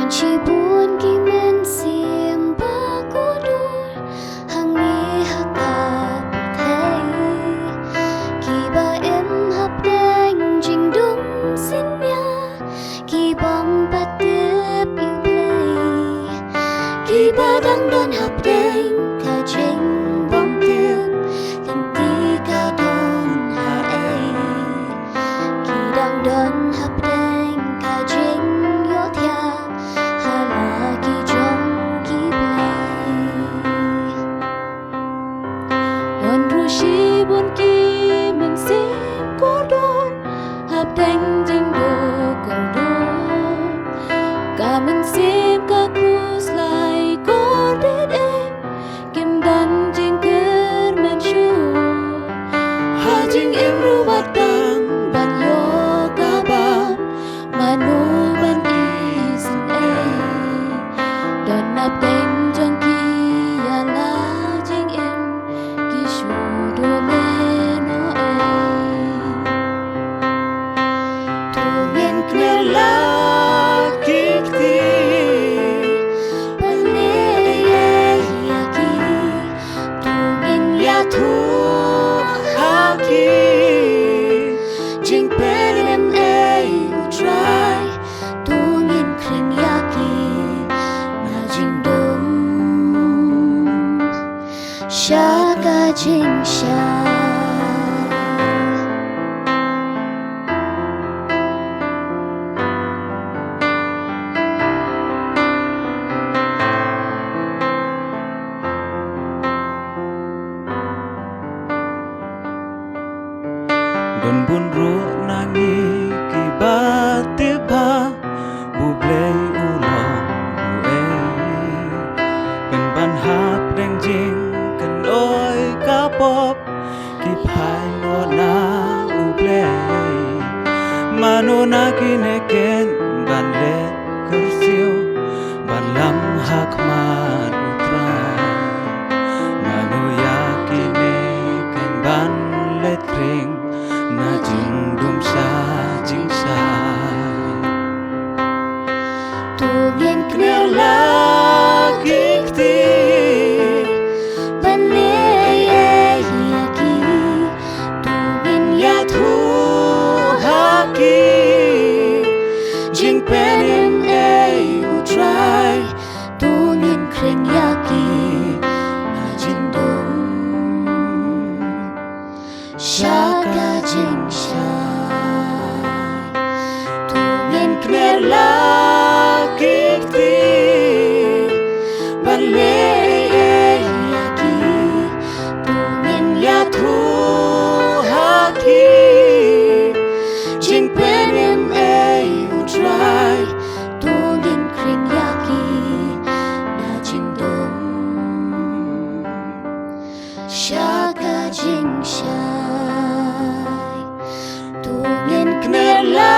chỉ buồn khi men xiêm ba cô đôi hàng nghi hắc hạp thấy khi ba em hấp đánh trình đúng xin nha khi bóng ba tiếp yêu play khi ba đang đơn hấp đánh cả trình bóng tiền tình tí cả đón hạ ấy khi đang đơn hấp đánh cả trình yếu thia hà là khi trong khi play đón ru shi buồn khi mình xem có đón hấp đánh trình đồ còn đón cả mình xem cả cruise lại có đến em kim đan trình kết men shu hà trình em ru bát đăng ban yo cả ban manu ban isin em đón nạp đánh trong khi ya la trình em khi shu đồ lên nó em tu nghiên kêu la Shaka Jing Sha Don bun ru nangi ki ba te ba bu blei ulong bu ei kan ban hap deng jing kan oi ka pop ki phai no na u blei manu na ki ne ken ban le kur siu ban lam hak man utra manu ya ki ne ken ban le kring na jing dum sa jing sa tu nghiên knel la kikti ban le ye ki tu nghiên ya thu ha ki jing pen em u try tu nghiên kring ya ki na jing dum Shaka Jing Sha tu nghiên knel la kikti ban le ye ki tu nghiên ya thu ha ki jing pen em u try tu nghiên kring ya ki na jing dum Shaka Jing Sha tu nghiên knel la